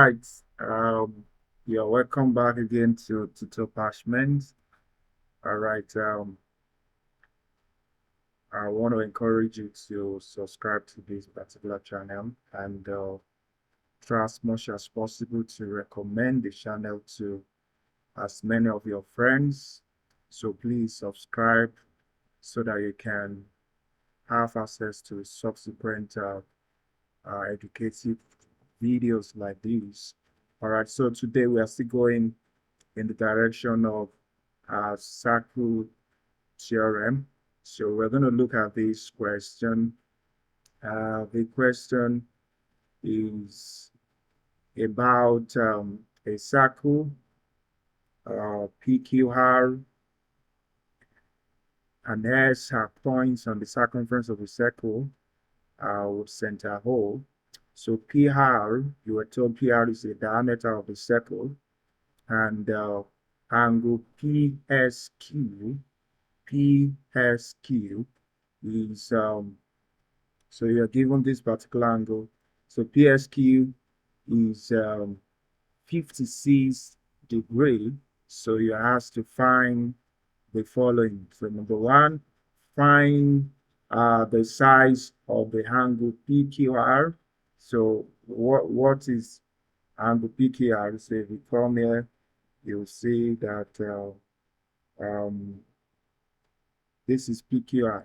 right. You're welcome back again to Topashment. All right. I want to encourage you to subscribe to this particular channel and try as much as possible to recommend the channel to as many of your friends. So please subscribe so that you can have access to subsequent educative videos like these. All right. So today we are still going in the direction of circle theorem. So we're going to look at this question. The question is about a circle, PQR, and S have points on the circumference of the circle with center hole. So PR, you were told PR is the diameter of the circle, and angle PSQ is so you're given this particular angle. So PSQ is 56 degree. So you asked to find the following. So number one, find the size of the angle PQR. So what is angle PQR? So if you come here, you'll see that this is PQR.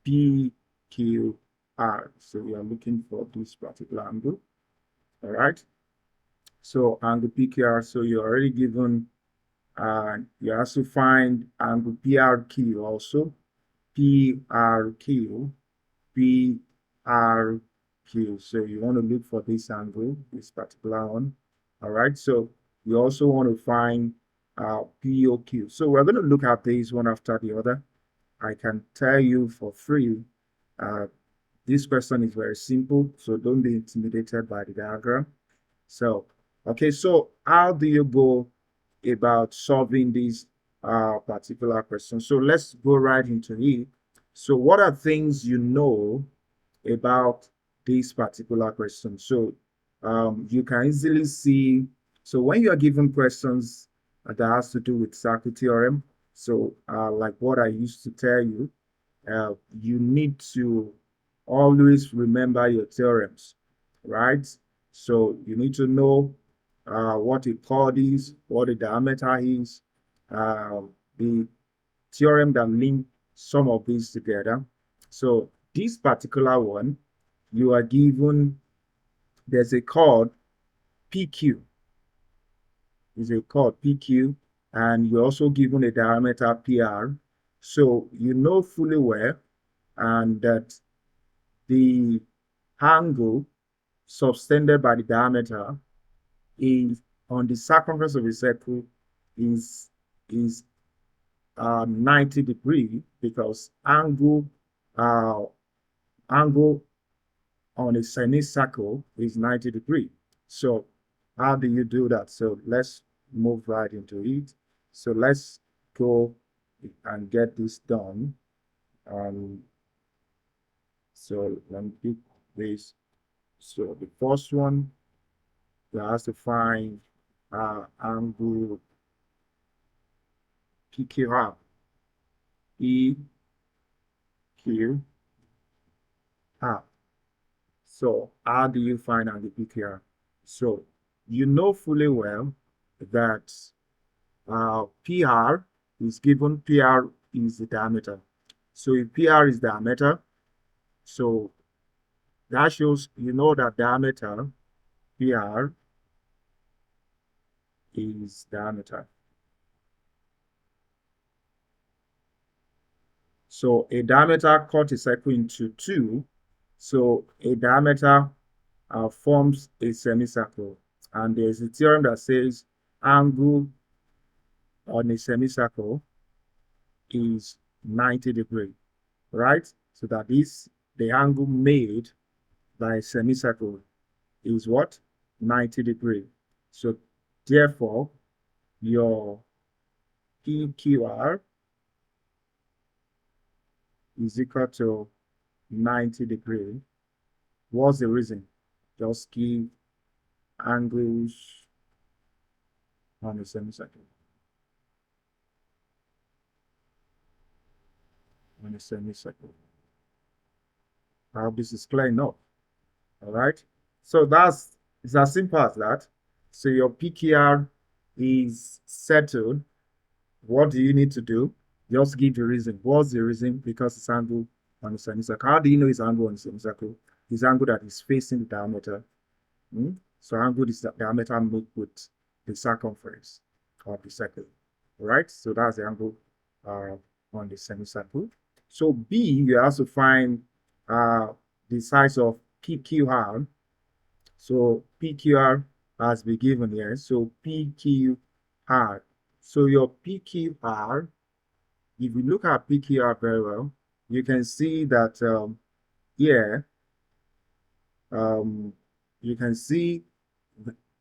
PQR. So we are looking for this particular angle. All right. So angle PQR. So you're already given. You have to find angle PRQ also. PRQ. PRQ. So you want to look for this angle, this particular one. All right. So you also want to find POQ. So we're going to look at these one after the other. I can tell you for free, this question is very simple, so don't be intimidated by the diagram. So, okay, so how do you go about solving this particular question? So let's go right into it. So what are things you know about this particular question? So you can easily see, so when you are given questions that has to do with circle theorem, so like what I used to tell you, you need to always remember your theorems, right? So you need to know what a chord is, what a diameter is, the theorem that link some of these together. So this particular one, you are given, there's a chord PQ, is a chord PQ, and you're also given a diameter PR. So you know fully well and that the angle subtended by the diameter is on the circumference of a circle is 90 degree because uh, angle on a semicircle is 90 degree. So how do you do that? So let's move right into it. So let's go and get this done. So let me pick this. So the first one, you have to find angle PQR. PQR. So how do you find angle PQR? So you know fully well that PR is given, PR is the diameter. So if PR is diameter, so that shows you know that diameter PR is diameter. So a diameter cut a circle into two. So a diameter forms a semicircle. And there's a theorem that says angle on a semicircle is 90 degrees, right? So that is the angle made by a semicircle is what? 90 degrees. So therefore, your PQR is equal to 90 degrees. What's the reason? Just give angles on a semicircle. On a semicircle. I hope this is clear enough. All right. So it's as simple as that. So your PKR is settled. What do you need to do? Just give the reason. What's the reason? Because it's angle on a semicircle. How do you know it's angle on a semicircle? It's angle that is facing the diameter. So angle is the diameter made with the circumference of the circle. All right. So that's the angle uh, on the semicircle. So B, you also find uh, the size of PQR. So PQR has been given here. So PQR. So your PQR, if you look at PQR very well, you can see that here, you can see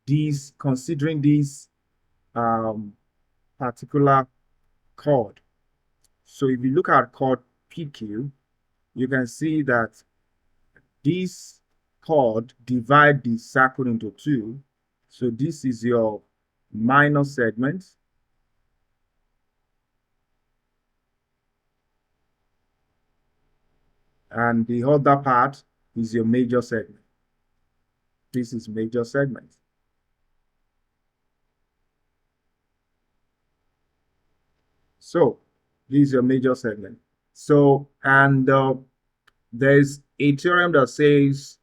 these, considering this particular chord. So if you look at chord PQ, you can see that this chord divide the circle into two. So this is your minor segment, and the other part is your major segment. This is major segment. So this is your major segment. So, and there's a theorem that says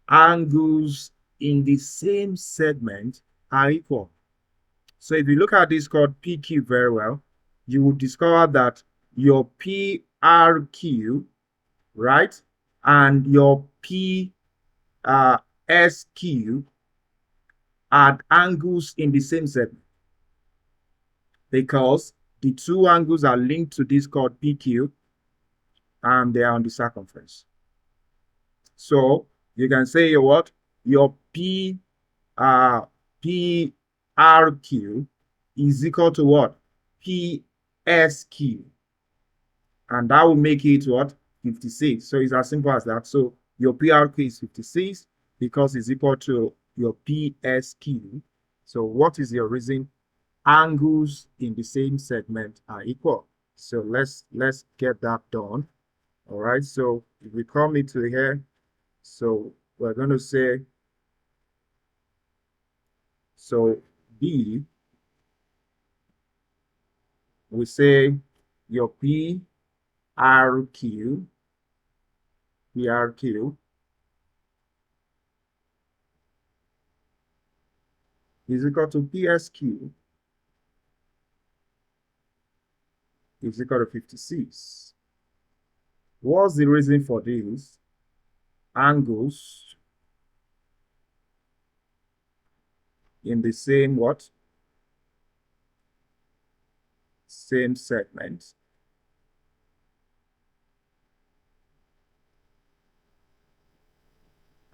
angles in the same segment are equal. So if you look at this called PQ very well, you will discover that your PRQ, right, and your PSQ are angles in the same segment because the two angles are linked to this called PQ and they are on the circumference. So you can say your what? Your PRQ is equal to what? PSQ. And that will make it what? 56. So it's as simple as that. So your PRQ is 56 because it's equal to your PSQ. So what is your reason? Angles in the same segment are equal. So let's get that done. All right. So if we come into here, so we're going to say, so B, we say your PRQ is equal to PSQ is equal to 56. What's the reason for this? Angles in the same what? Same segment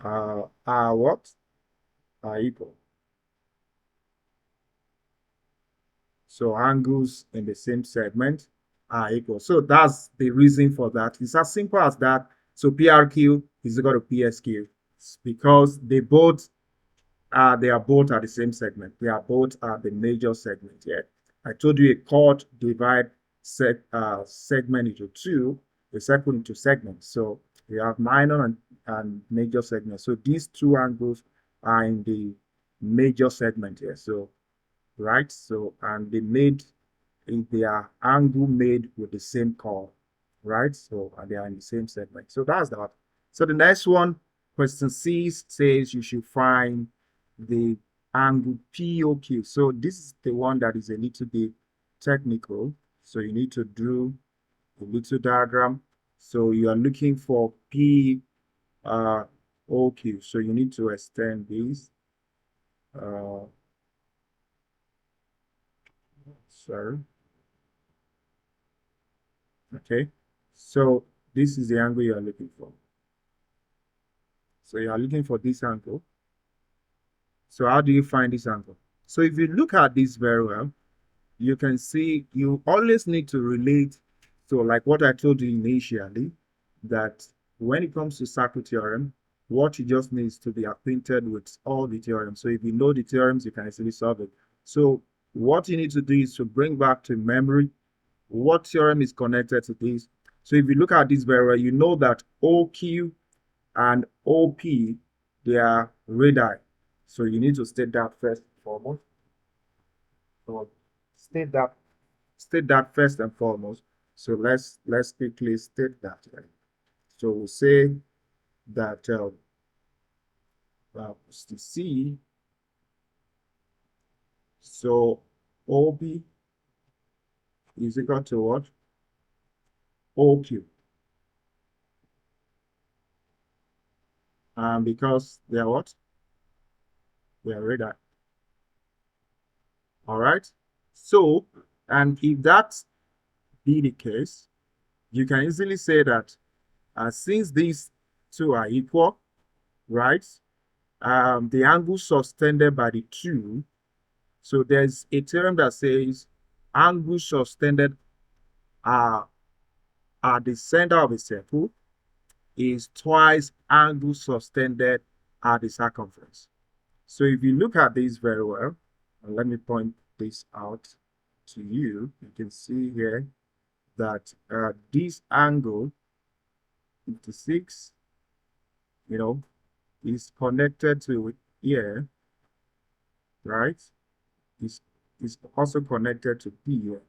are what? Are equal. So angles in the same segment are equal. So that's the reason for that. It's as simple as that. So PRQ is equal to PSQ because they are both at the same segment. They are both at the major segment. Yeah, I told you a chord divide segment into two, a circle into segments. So we have minor and major segment. So these two angles are in the major segment here. So right? So, and they are angle made with the same chord, right? So, and they are in the same segment. So that's that. So the next one, question C says you should find the angle POQ. So this is the one that is a little bit technical. So you need to do a little diagram. So you are looking for POQ. So you need to extend this. Sorry. Okay, so this is the angle you are looking for. So you are looking for this angle. So how do you find this angle? So if you look at this very well, you can see you always need to relate. So like what I told you initially, that when it comes to circle theorem, what you just need is to be acquainted with all the theorems. So if you know the theorems, you can easily solve it. So what you need to do is to bring back to memory what theorem is connected to this. So if you look at this very well, you know that OQ and OP, they are radii. So you need to state that first and foremost. So state that first and foremost. So let's quickly state that. Right? So we'll say that the C. So OB is equal to what? OQ. And because they are what? They are radii. All right. So, and if that be the case, you can easily say that since these two are equal, right? The angle subtended by the two. So there's a theorem that says angles subtended are at the center of a circle is twice angle subtended at the circumference. So if you look at this very well, and let me point this out to you, you can see here that this angle 56, you know, is connected to here, right? Is also connected to P here.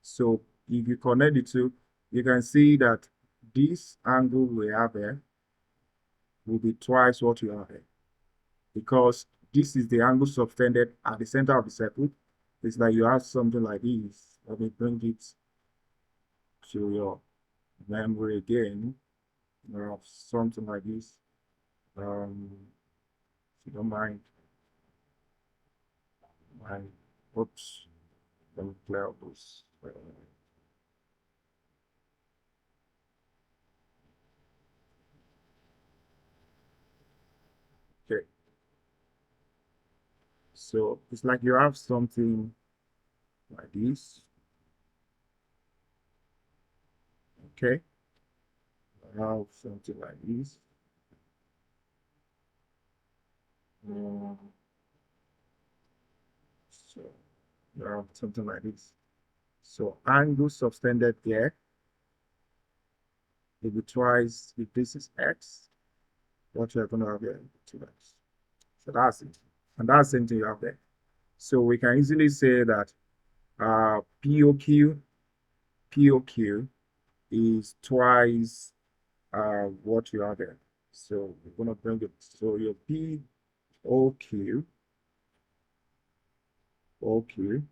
So if you connect the two, you can see that this angle we have here will be twice what you have here. Because this is the angle subtended at the center of the circle. It's like you have something like this. Let me bring it to your memory again. You have something like this. If you don't mind, my oops, let me clear up this. Okay, so it's like you have something like this. Okay, I have something like this. So you have something like this. So angle subtended there. If you twice, if this is x, what you're going to have here is 2x. So that's it. And that's the same thing you have there. So we can easily say that POQ, POQ is twice what you have there. So we're going to bring it. So your POQ, OQ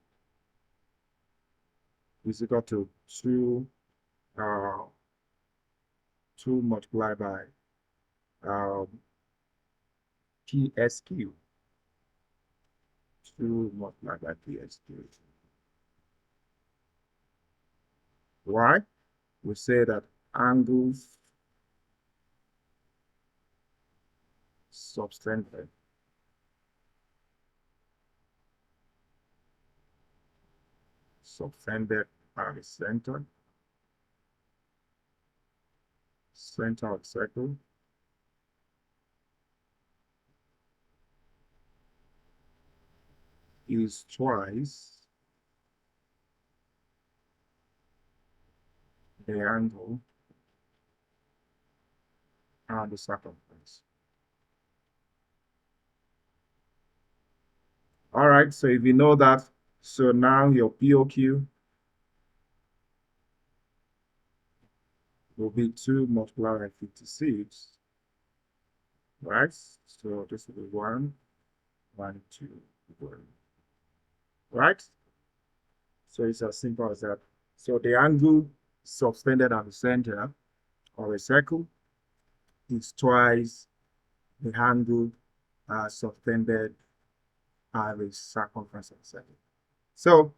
is equal to 2 multiplied by um, PSQ. 2 multiplied by PSQ. Why? We say that angles subtended at the center of the circle is twice the angle at the circumference. All right, so if you know that, so now your POQ will be 2 multiplied by 56, right? So this will be 1, 1, 2, 1, right? So it's as simple as that. So the angle subtended at the center of a circle is twice the angle subtended at the circumference of the circle. So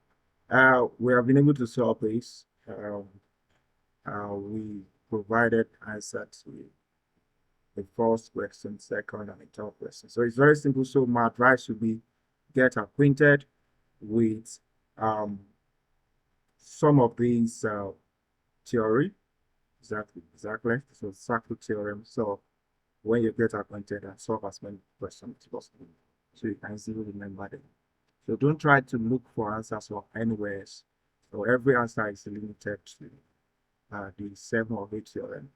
we have been able to solve this. We provided answer to the first question, second, and the third question. So it's very simple. So my advice would be get acquainted with some of these theory. Exactly. So circle theorem. So when you get acquainted and solve as many questions as possible so you can easily remember them. So don't try to look for answers or anywhere else. So every answer is limited to the 7 or 8 theorem.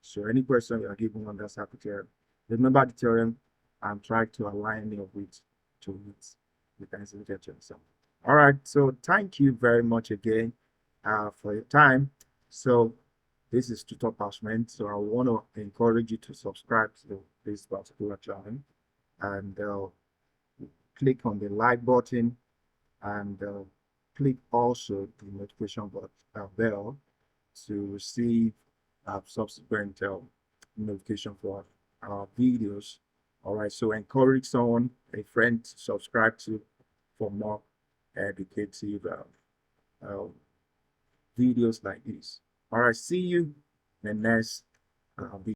So any question you are given on that circuit theorem, remember the theorem and try to align any of it to it. You can easily get yourself. All right, so thank you very much again for your time. So this is Tutor Parchment. So I want to encourage you to subscribe to this particular channel and click on the like button and click also the notification bell to receive subsequent notification for our videos. All right, so encourage someone, a friend, to subscribe to for more educative videos like this. All right, see you in the next video.